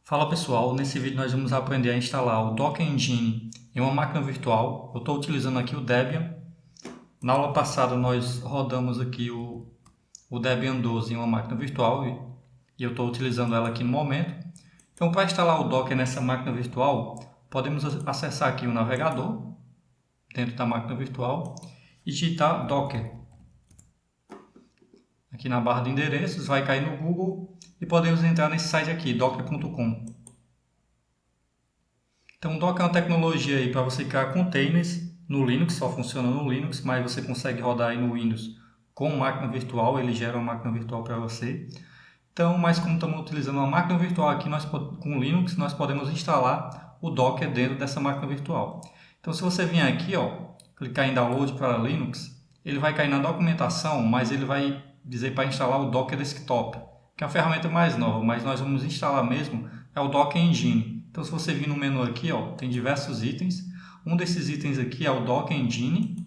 Fala pessoal, nesse vídeo nós vamos aprender a instalar o Docker Engine em uma máquina virtual. Eu estou utilizando aqui o Debian. Na aula passada nós rodamos aqui o Debian 12 em uma máquina virtual e eu estou utilizando ela aqui no momento. Então, para instalar o Docker nessa máquina virtual, podemos acessar aqui o navegador dentro da máquina virtual e digitar Docker. Aqui na barra de endereços vai cair no Google e podemos entrar nesse site aqui, docker.com. Então, o Docker é uma tecnologia aí para você criar containers no Linux, só funciona no Linux, mas você consegue rodar aí no Windows com máquina virtual, ele gera uma máquina virtual para você. Então, mas como estamos utilizando uma máquina virtual aqui, com Linux, nós podemos instalar o Docker dentro dessa máquina virtual. Então, se você vier aqui, clicar em Download para Linux, ele vai cair na documentação, mas ele vai dizer para instalar o Docker Desktop, que é a ferramenta mais nova, mas nós vamos instalar mesmo é o Docker Engine. Então, se você vir no menu aqui, tem diversos itens. Um desses itens aqui é o Docker Engine,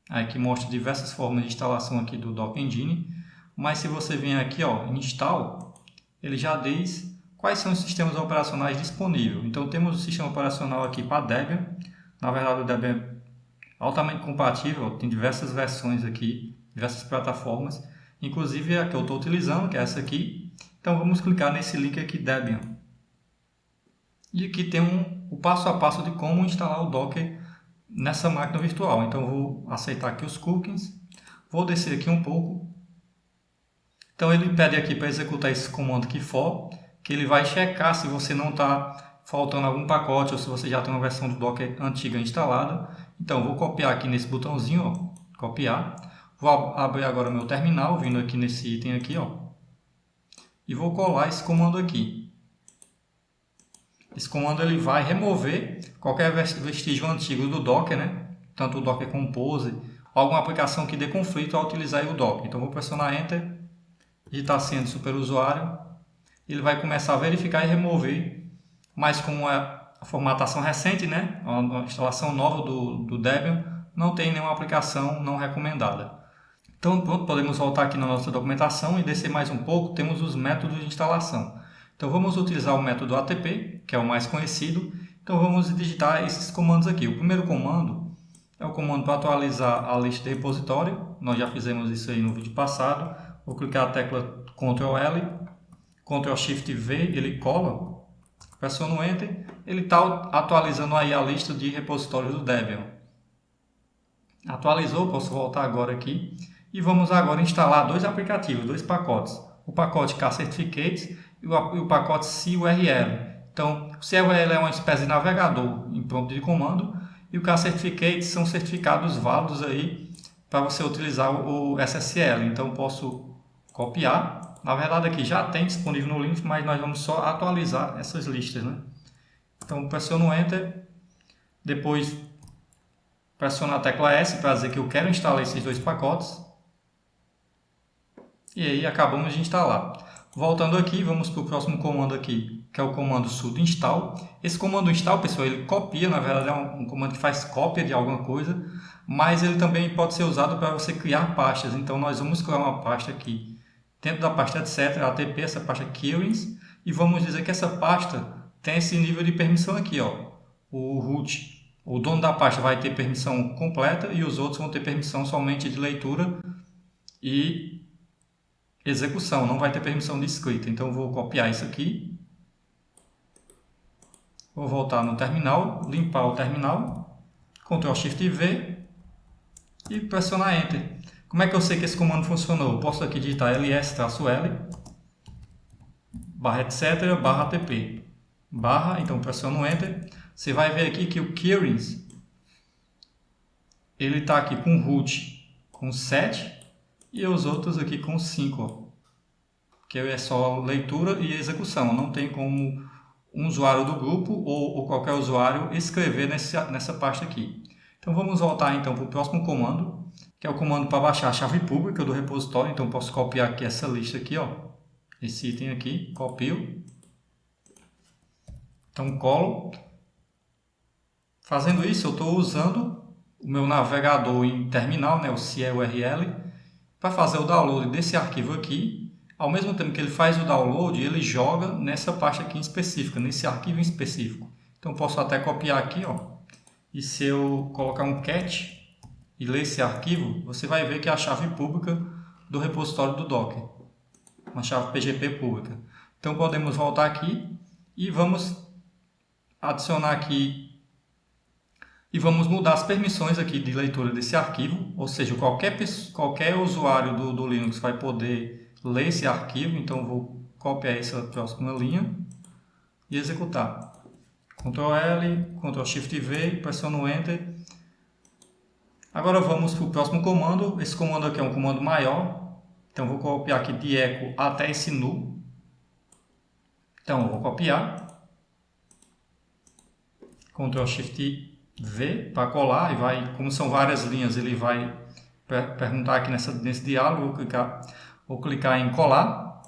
aí que mostra diversas formas de instalação aqui do Docker Engine. Mas se você vier aqui, em Install, ele já diz quais são os sistemas operacionais disponíveis. Então, temos o sistema operacional aqui para Debian. Na verdade, o Debian é altamente compatível, tem diversas versões aqui, diversas plataformas, inclusive a que eu estou utilizando, que é essa aqui. Então, vamos clicar nesse link aqui, Debian. E aqui tem o passo a passo de como instalar o Docker nessa máquina virtual. Então, eu vou aceitar aqui os cookies, vou descer aqui um pouco. Então, ele pede aqui para executar esse comando aqui for, que ele vai checar se você não está faltando algum pacote ou se você já tem uma versão do Docker antiga instalada. Então, vou copiar aqui nesse botãozinho, copiar. Vou abrir agora meu terminal, vindo aqui nesse item aqui, e vou colar esse comando aqui. Esse comando ele vai remover qualquer vestígio antigo do Docker, tanto o Docker Compose, ou alguma aplicação que dê conflito ao utilizar o Docker. Então, vou pressionar Enter, digitar a senha do superusuário, ele vai começar a verificar e remover, mas como é a formatação recente, a instalação nova do Debian, não tem nenhuma aplicação não recomendada. Então, pronto, podemos voltar aqui na nossa documentação e descer mais um pouco, temos os métodos de instalação. Então, vamos utilizar o método ATP, que é o mais conhecido. Então, vamos digitar esses comandos aqui. O primeiro comando é o comando para atualizar a lista de repositório. Nós já fizemos isso aí no vídeo passado. Vou clicar a tecla Ctrl L, Ctrl Shift V, ele cola. Pressiono Enter, ele está atualizando aí a lista de repositórios do Debian. Atualizou, posso voltar agora aqui. E vamos agora instalar dois aplicativos, dois pacotes. O pacote kcertificates e o pacote CURL. Então, o CURL é uma espécie de navegador em prompt de comando e o kcertificates são certificados válidos aí para você utilizar o SSL. Então, posso copiar. Na verdade, aqui já tem disponível no Linux, mas nós vamos só atualizar essas listas, Então, pressiono Enter, depois pressiono a tecla S para dizer que eu quero instalar esses dois pacotes. E aí, acabamos de instalar. Voltando aqui, vamos para o próximo comando aqui, que é o comando sudo install. Esse comando install, pessoal, ele copia, na verdade é um comando que faz cópia de alguma coisa, mas ele também pode ser usado para você criar pastas. Então, nós vamos criar uma pasta aqui, dentro da pasta etc, ATP, essa pasta Queries, e vamos dizer que essa pasta tem esse nível de permissão aqui, o root. O dono da pasta vai ter permissão completa e os outros vão ter permissão somente de leitura e execução, não vai ter permissão de escrita. Então, vou copiar isso aqui. Vou voltar no terminal, limpar o terminal, Ctrl Shift V e pressionar Enter. Como é que eu sei que esse comando funcionou? Eu posso aqui digitar ls-l, barra etc, barra ATP, barra, então pressiono Enter. Você vai ver aqui que o Queries, ele está aqui com root com 7 e os outros aqui com 5, que é só leitura e execução. Não tem como um usuário do grupo ou qualquer usuário escrever nessa pasta aqui. Então, vamos voltar então para o próximo comando, que é o comando para baixar a chave pública do repositório. Então, posso copiar aqui essa lista aqui, esse item aqui, copio. Então, colo. Fazendo isso, eu estou usando o meu navegador em terminal, o CURL, para fazer o download desse arquivo aqui. ao mesmo tempo que ele faz o download, ele joga nessa parte aqui em específica, nesse arquivo em específico. Então eu posso até copiar aqui, ó, e se eu colocar um cat e ler esse arquivo, você vai ver que é a chave pública do repositório do Docker, uma chave PGP pública. Então podemos voltar aqui e vamos adicionar aqui e vamos mudar as permissões aqui de leitura desse arquivo, ou seja, qualquer usuário do Linux vai poder ler esse arquivo. Então eu vou copiar essa próxima linha e executar. Ctrl L, Ctrl Shift V, pressiono Enter. Agora vamos para o próximo comando. Esse comando aqui é um comando maior, então eu vou copiar aqui de echo até esse null. Então eu vou copiar, Ctrl Shift V para colar, e vai, como são várias linhas, ele vai perguntar aqui nesse diálogo. Vou clicar em colar,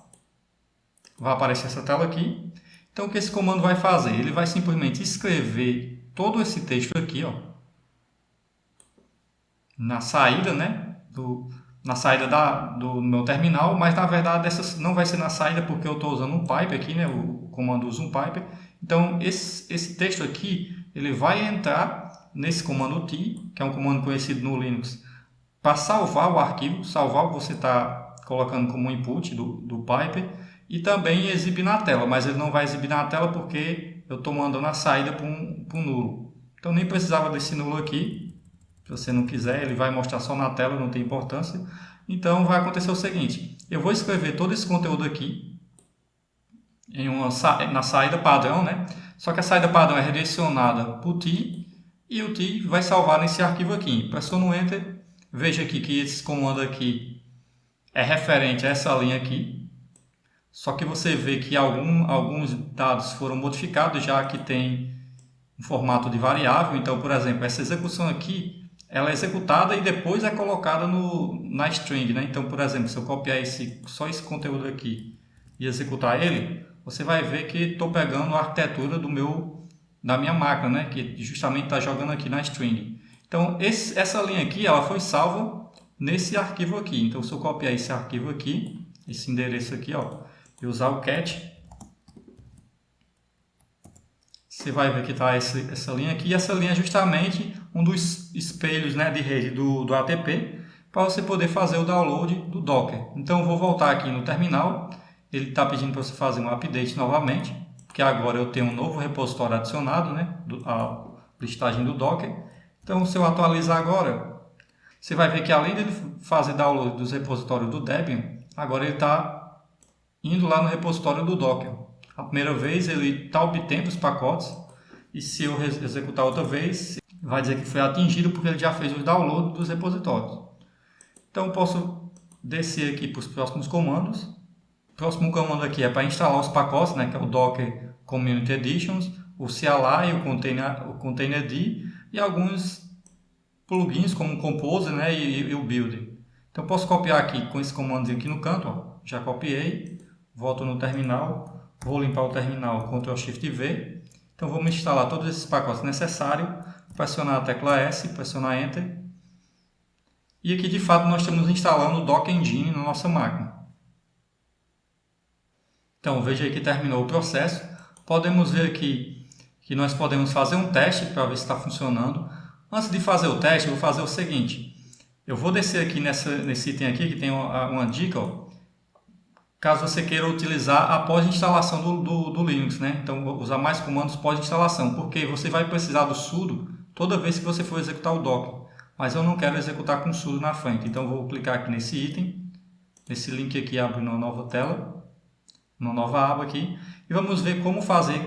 vai aparecer essa tela aqui. Então o que esse comando vai fazer? Ele vai simplesmente escrever todo esse texto aqui, ó, na saída, né, na saída do meu terminal, mas na verdade essa não vai ser na saída porque eu estou usando um pipe aqui, né, o comando usa um pipe. Então esse texto aqui ele vai entrar nesse comando T, que é um comando conhecido no Linux, para salvar o arquivo, salvar o que você está colocando como input do pipe, e também exibir na tela, mas ele não vai exibir na tela porque eu estou mandando a saída para um nulo. Então nem precisava desse nulo aqui. Se você não quiser, ele vai mostrar só na tela, não tem importância. Então vai acontecer o seguinte: eu vou escrever todo esse conteúdo aqui na saída padrão, né? Só que a saída padrão é redirecionada para o T, e o T vai salvar nesse arquivo aqui. Pressiono Enter, veja aqui que esse comando aqui é referente a essa linha aqui. Só que você vê que alguns dados foram modificados, já que tem um formato de variável. Então, por exemplo, essa execução aqui, ela é executada e depois é colocada na string, né? Então, por exemplo, se eu copiar só esse conteúdo aqui e executar ele, você vai ver que estou pegando a arquitetura da minha máquina, né? Que justamente está jogando aqui na string. Então, essa linha aqui, ela foi salva nesse arquivo aqui. Então, se eu copiar esse arquivo aqui, esse endereço aqui, ó, e usar o cat, você vai ver que está essa linha aqui. E essa linha é justamente um dos espelhos, né, de rede do ATP, para você poder fazer o download do Docker. Então eu vou voltar aqui no terminal. Ele está pedindo para você fazer um update novamente, porque agora eu tenho um novo repositório adicionado, né, a listagem do Docker. Então se eu atualizar agora, você vai ver que além de fazer download dos repositórios do Debian, agora ele está indo lá no repositório do Docker. A primeira vez ele está obtendo os pacotes, e se eu executar outra vez, vai dizer que foi atingido porque ele já fez o download dos repositórios. Então eu posso descer aqui para os próximos comandos. O próximo comando aqui é para instalar os pacotes, né, que é o Docker Community Editions, o CLI, o Containerd e alguns plugins como o Composer, né, e o Builder. Então eu posso copiar aqui com esse comando aqui no canto, ó, já copiei. Volto no terminal, vou limpar o terminal, Ctrl Shift V. Então vamos instalar todos esses pacotes necessários, pressionar a tecla S, pressionar Enter. E aqui de fato nós estamos instalando o Docker Engine na nossa máquina. Então veja aí que terminou o processo. Podemos ver aqui que nós podemos fazer um teste para ver se está funcionando. Antes de fazer o teste, eu vou fazer o seguinte. Eu vou descer aqui nesse item aqui, que tem uma dica, ó. Caso você queira utilizar após a instalação do Linux, né? Então, usar mais comandos pós-instalação, porque você vai precisar do sudo toda vez que você for executar o Docker. Mas eu não quero executar com sudo na frente, então vou clicar aqui nesse item. Esse link aqui abre uma nova tela, uma nova aba aqui, e vamos ver como fazer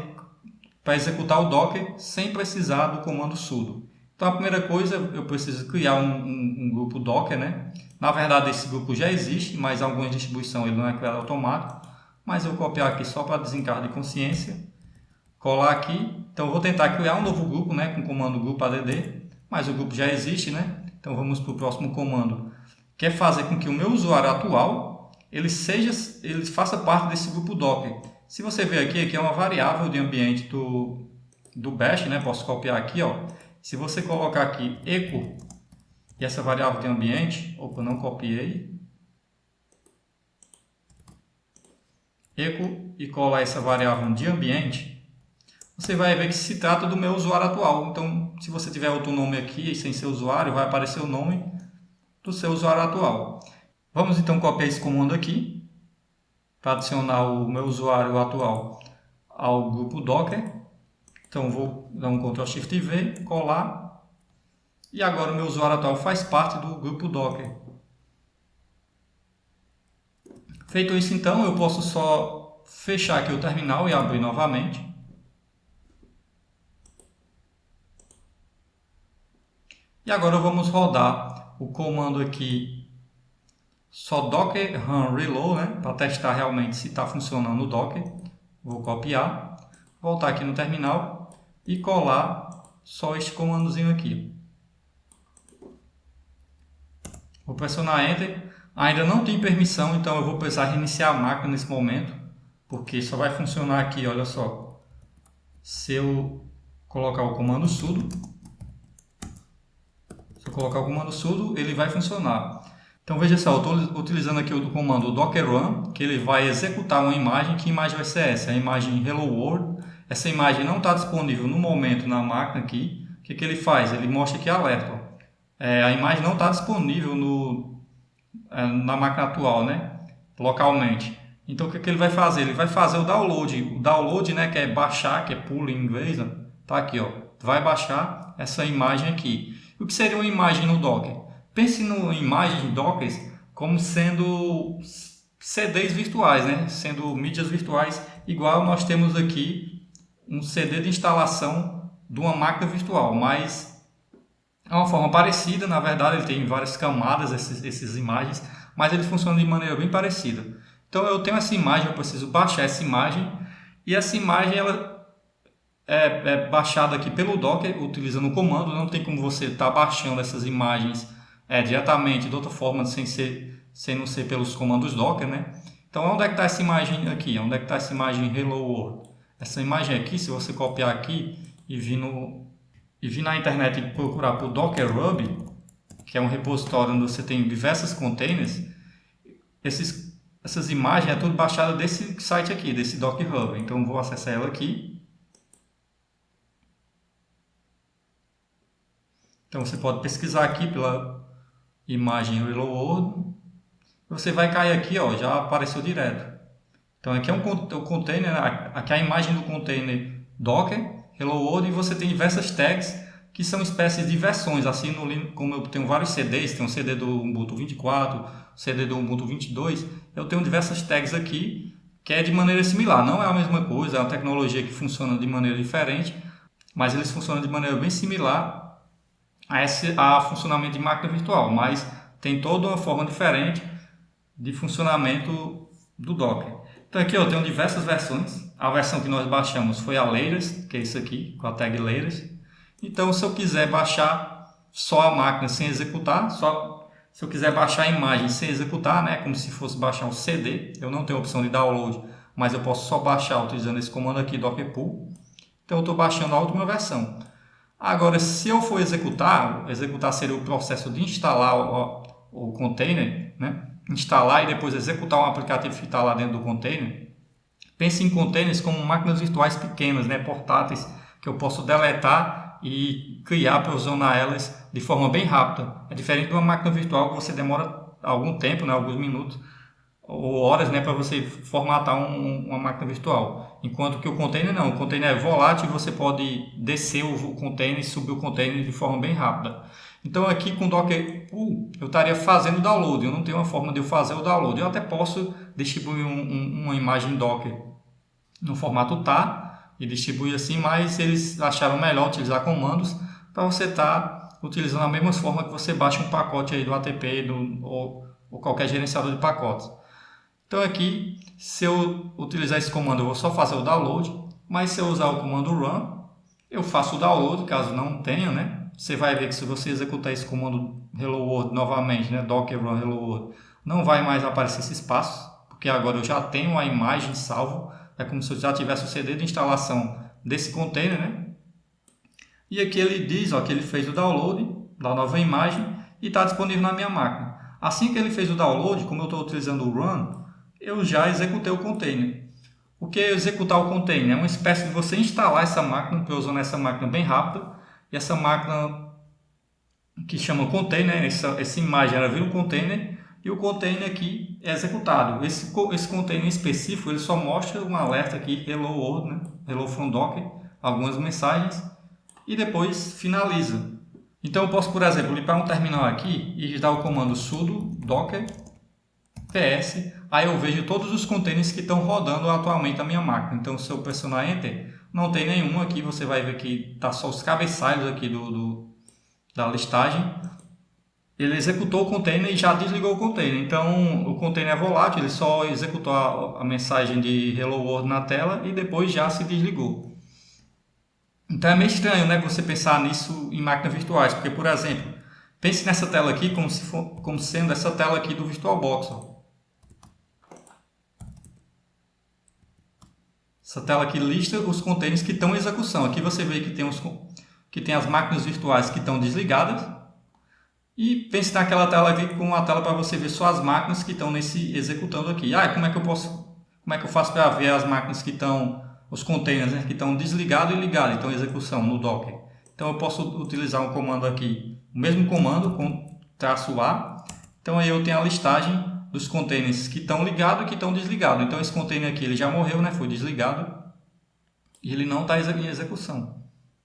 para executar o Docker sem precisar do comando sudo. Então, a primeira coisa, eu preciso criar um grupo Docker, né? Na verdade, esse grupo já existe, mas algumas distribuições ele não é criado automático. Mas eu vou copiar aqui só para desencargo de consciência. Colar aqui. Então, eu vou tentar criar um novo grupo, né, com o comando grupo add, mas o grupo já existe, né? Então, vamos para o próximo comando, que é fazer com que o meu usuário atual ele faça parte desse grupo Docker. Se você ver aqui é uma variável de ambiente do Bash, né? Posso copiar aqui, ó. Se você colocar aqui echo e essa variável de ambiente, opa, não copiei. echo e colar essa variável de ambiente, você vai ver que se trata do meu usuário atual. Então, se você tiver outro nome aqui sem ser usuário, vai aparecer o nome do seu usuário atual. Vamos então copiar esse comando aqui para adicionar o meu usuário atual ao grupo Docker. Então, vou dar um Ctrl Shift V, colar, e agora o meu usuário atual faz parte do grupo Docker. Feito isso, então, eu posso só fechar aqui o terminal e abrir novamente. E agora vamos rodar o comando aqui, só docker run reload, né, para testar realmente se está funcionando o Docker. Vou copiar, voltar aqui no terminal e colar só este comandozinho aqui. Vou pressionar Enter. Ainda não tem permissão, então eu vou precisar reiniciar a máquina nesse momento, porque só vai funcionar aqui, olha só, se eu colocar o comando sudo. Se eu colocar o comando sudo, ele vai funcionar. Então veja só, eu estou utilizando aqui o comando docker run, que ele vai executar uma imagem. Que imagem vai ser essa? A imagem Hello World. Essa imagem não está disponível no momento na máquina aqui. O que ele faz? Ele mostra aqui alerta. A imagem não está disponível na máquina atual, né? Localmente. Então o que ele vai fazer? Ele vai fazer o download. O download, né, que é baixar, que é pull em inglês, né? Tá aqui, ó. Vai baixar essa imagem aqui. O que seria uma imagem no Docker? Pense em imagens Docker como sendo CDs virtuais, né? Sendo mídias virtuais, igual nós temos aqui um CD de instalação de uma máquina virtual, mas é uma forma parecida. Na verdade, ele tem várias camadas, essas imagens, mas ele funciona de maneira bem parecida. Então eu tenho essa imagem, eu preciso baixar essa imagem, e essa imagem ela é baixada aqui pelo Docker, utilizando o comando. Não tem como você estar baixando essas imagens diretamente de outra forma, sem não ser pelos comandos Docker, né? Então, onde é que está essa imagem aqui? Onde é que está essa imagem Hello World? Essa imagem aqui, se você copiar aqui e vir na internet e procurar por Docker Hub, que é um repositório onde você tem diversos containers, essas imagens é tudo baixada desse site aqui, desse Docker Hub. Então, vou acessar ela aqui. Então você pode pesquisar aqui pela imagem Hello World. Você vai cair aqui, ó, já apareceu direto. Então aqui é o container, aqui é a imagem do container Docker Hello World, e você tem diversas tags que são espécies de versões. Assim, como eu tenho vários CDs, tem um CD do Ubuntu 24, CD do Ubuntu 22, eu tenho diversas tags aqui que é de maneira similar. Não é a mesma coisa, é uma tecnologia que funciona de maneira diferente, mas eles funcionam de maneira bem similar a funcionamento de máquina virtual, mas tem toda uma forma diferente de funcionamento do Docker. Então aqui eu tenho diversas versões. A versão que nós baixamos foi a Latest, que é isso aqui, com a tag Latest. Então se eu quiser baixar só a máquina sem executar, se eu quiser baixar a imagem sem executar, né, como se fosse baixar um CD, eu não tenho opção de download, mas eu posso só baixar utilizando esse comando aqui, docker pull. Então eu estou baixando a última versão. Agora, se eu for executar seria o processo de instalar o container, né? Instalar e depois executar um aplicativo que está lá dentro do container. Pense em containers como máquinas virtuais pequenas, né? Portáteis, que eu posso deletar e criar, provisionar elas de forma bem rápida. É diferente de uma máquina virtual que você demora algum tempo, né? Alguns minutos ou horas, né, para você formatar uma máquina virtual. Enquanto que o container não, o container é volátil e você pode descer o container e subir o container de forma bem rápida. Então aqui com Docker Pull eu estaria fazendo o download, eu não tenho uma forma de eu fazer o download. Eu até posso distribuir uma imagem Docker no formato tar e distribuir assim, mas eles acharam melhor utilizar comandos para você estar utilizando a mesma forma que você baixa um pacote aí do ATP ou qualquer gerenciador de pacotes. Então aqui, se eu utilizar esse comando, eu vou só fazer o download, mas se eu usar o comando run, eu faço o download, caso não tenha, né? Você vai ver que se você executar esse comando Hello World novamente, né? Docker run Hello World, não vai mais aparecer esse espaço, porque agora eu já tenho a imagem salvo, é como se eu já tivesse o CD de instalação desse container, né? E aqui ele diz, ó, que ele fez o download da nova imagem e está disponível na minha máquina. Assim que ele fez o download, como eu estou utilizando o run, eu já executei o container. O que é executar o container? É uma espécie de você instalar essa máquina, porque eu usando essa máquina bem rápida, e essa máquina que chama container, essa imagem ela vira um container, e o container aqui é executado. Esse container específico ele só mostra um alerta aqui, hello world, né? Hello from Docker, algumas mensagens, e depois finaliza. Então eu posso, por exemplo, limpar um terminal aqui e dar o comando sudo docker ps, aí eu vejo todos os containers que estão rodando atualmente na minha máquina. Então se eu pressionar Enter, não tem nenhum aqui, você vai ver que está só os cabeçalhos aqui da listagem. Ele executou o container e já desligou o container. Então o container é volátil, ele só executou a mensagem de hello world na tela e depois já se desligou. Então é meio estranho, né, você pensar nisso em máquinas virtuais, porque, por exemplo, pense nessa tela aqui como sendo essa tela aqui do VirtualBox. Ó. Essa tela aqui lista os containers que estão em execução. Aqui você vê que tem as máquinas virtuais que estão desligadas. E pense naquela tela aqui com uma tela para você ver só as máquinas que estão executando aqui. Como é que eu faço para ver as máquinas que estão, os containers, né, que estão desligados e ligados, então execução no Docker. Então eu posso utilizar um comando aqui, o mesmo comando com -A. Então aí eu tenho a listagem dos containers que estão ligados e que estão desligados. Então esse container aqui ele já morreu, né, foi desligado e ele não está em execução.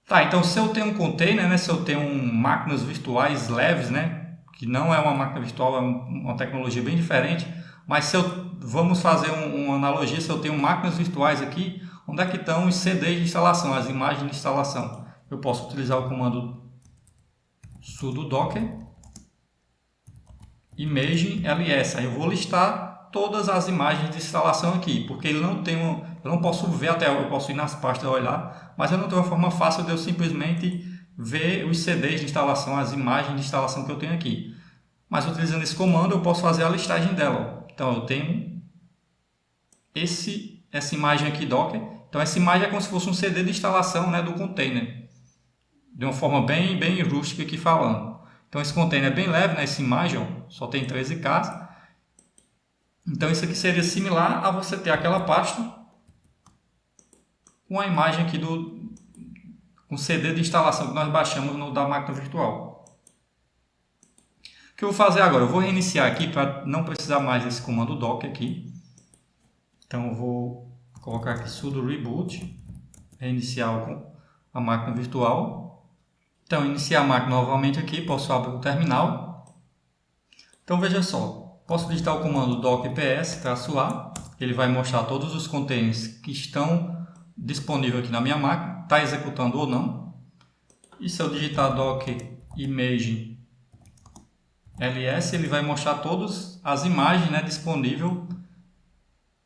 Tá, então se eu tenho um container, né, se eu tenho máquinas virtuais leves, né, que não é uma máquina virtual, é uma tecnologia bem diferente, mas vamos fazer uma analogia, se eu tenho máquinas virtuais aqui, onde é que estão os CDs de instalação, as imagens de instalação? Eu posso utilizar o comando sudo docker imagine ls, aí eu vou listar todas as imagens de instalação aqui, porque ele não tem eu não posso ver até, eu posso ir nas pastas e olhar, mas eu não tenho uma forma fácil de eu simplesmente ver os CDs de instalação, as imagens de instalação que eu tenho aqui. Mas utilizando esse comando eu posso fazer a listagem dela. Ó. Então eu tenho essa imagem aqui Docker. Então essa imagem é como se fosse um CD de instalação, né, do container. De uma forma bem rústica aqui falando. Então esse container é bem leve, né, essa imagem ó, só tem 13K. Então isso aqui seria similar a você ter aquela pasta com a imagem aqui com CD de instalação que nós baixamos da máquina virtual. O que eu vou fazer agora? Eu vou reiniciar aqui para não precisar mais desse comando docker aqui. Então eu vou colocar aqui sudo reboot, reiniciar a máquina virtual. Então iniciar a máquina novamente aqui, posso abrir o terminal. Então veja só, posso digitar o comando docker ps-a, ele vai mostrar todos os containers que estão disponível aqui na minha máquina, está executando ou não. E se eu digitar docker image ls, ele vai mostrar todas as imagens, né, disponível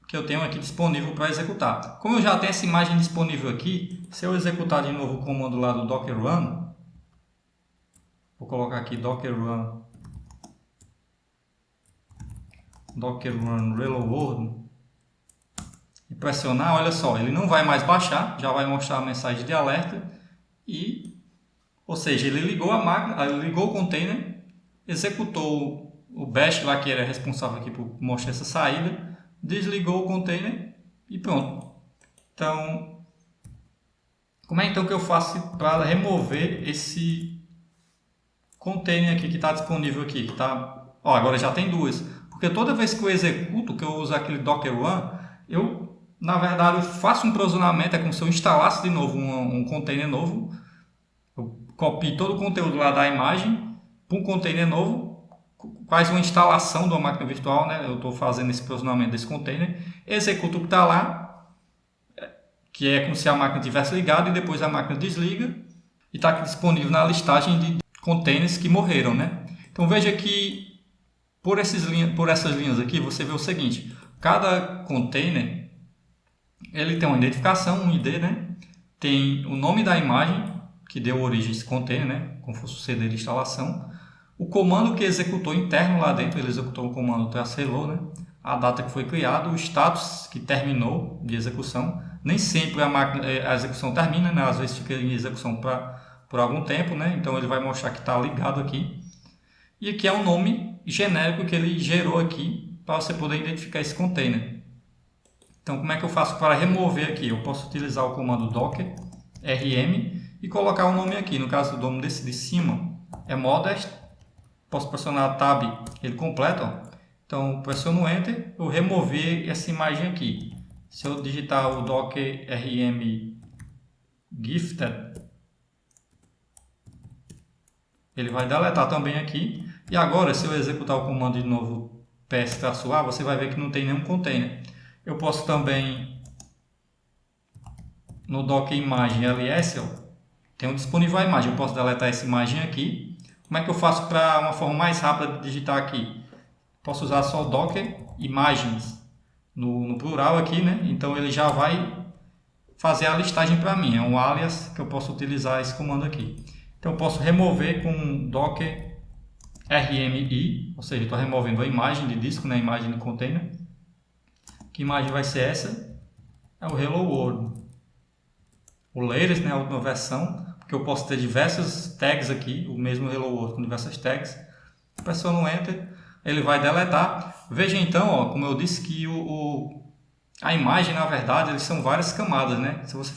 que eu tenho aqui disponível para executar. Como eu já tenho essa imagem disponível aqui, se eu executar de novo o comando lá do docker run, vou colocar aqui docker run hello world e pressionar, olha só, ele não vai mais baixar, já vai mostrar a mensagem de alerta ou seja, ele ligou a máquina, ele ligou o container, executou o bash lá que era responsável aqui por mostrar essa saída, desligou o container e pronto. Então, como é então que eu faço para remover esse container aqui que está disponível aqui? Agora já tem duas, porque toda vez que eu executo, que eu uso aquele docker run, na verdade, eu faço um provisionamento, é como se eu instalasse de novo um container novo. Eu copio todo o conteúdo lá da imagem para um container novo, faz uma instalação de uma máquina virtual, né? Eu estou fazendo esse provisionamento desse container, executo o que está lá, que é como se a máquina estivesse ligada, e depois a máquina desliga, e está aqui disponível na listagem de containers que morreram, né? Então veja que por essas linhas aqui, você vê o seguinte, cada container ele tem uma identificação, um ID, né? Tem o nome da imagem que deu origem a esse container, né? Como fosse o CD de instalação. O comando que executou interno lá dentro, ele executou o comando -hello, né? A data que foi criado, o status que terminou de execução. Nem sempre a execução termina, né? Às vezes fica em execução por algum tempo, né? Então ele vai mostrar que está ligado aqui. E aqui é um nome genérico que ele gerou aqui para você poder identificar esse container. Então, como é que eu faço para remover aqui? Eu posso utilizar o comando docker rm e colocar o nome aqui. No caso do nome desse de cima é modest. Posso pressionar tab, ele completa. Ó. Então, pressiono enter, eu remover essa imagem aqui. Se eu digitar o docker rm gifted, ele vai deletar também aqui. E agora, se eu executar o comando de novo ps-a, você vai ver que não tem nenhum container. Eu posso também, no docker imagem ls, ó, tenho disponível a imagem. Eu posso deletar essa imagem aqui. Como é que eu faço para uma forma mais rápida de digitar aqui? Posso usar só o docker imagens no plural aqui, né? Então ele já vai fazer a listagem para mim. É um alias que eu posso utilizar esse comando aqui. Então eu posso remover com docker rmi, ou seja, estou removendo a imagem de disco, né? A imagem de container. Que imagem vai ser essa? É o Hello World. O latest, né? A última versão, porque eu posso ter diversos tags aqui, o mesmo Hello World com diversas tags. Pressiono Enter, ele vai deletar. Veja então, ó, como eu disse que a imagem, na verdade, eles são várias camadas, né? Se você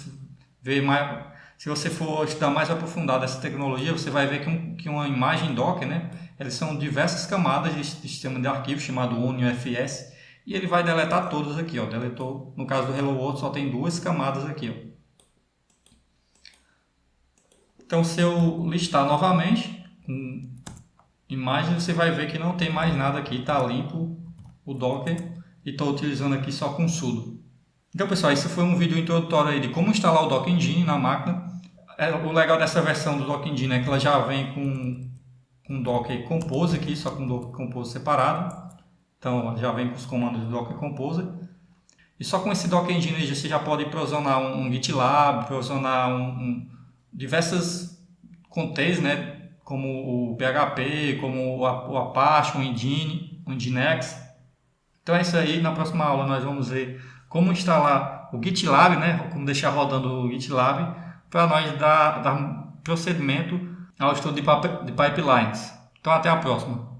ver mais, se você for estudar mais aprofundado essa tecnologia, você vai ver que uma imagem Docker, né? Eles são diversas camadas de sistema de arquivo chamado OnioFS, e ele vai deletar todas aqui, ó. Deletou, no caso do Hello World, só tem duas camadas aqui, ó. Então, se eu listar novamente com imagem, você vai ver que não tem mais nada aqui, está limpo o Docker e estou utilizando aqui só com sudo. Então, pessoal, esse foi um vídeo introdutório aí de como instalar o Docker Engine na máquina. O legal dessa versão do Docker Engine é que ela já vem com Docker Compose aqui, só com Docker Compose separado. Então, já vem com os comandos do Docker Compose. E só com esse Docker Engine você já pode provisionar um GitLab, provisionar diversas containers, né? Como o PHP, como o Apache, o Nginx. Então é isso aí. Na próxima aula nós vamos ver como instalar o GitLab, né? Como deixar rodando o GitLab para nós dar procedimento ao estudo de pipelines. Então até a próxima.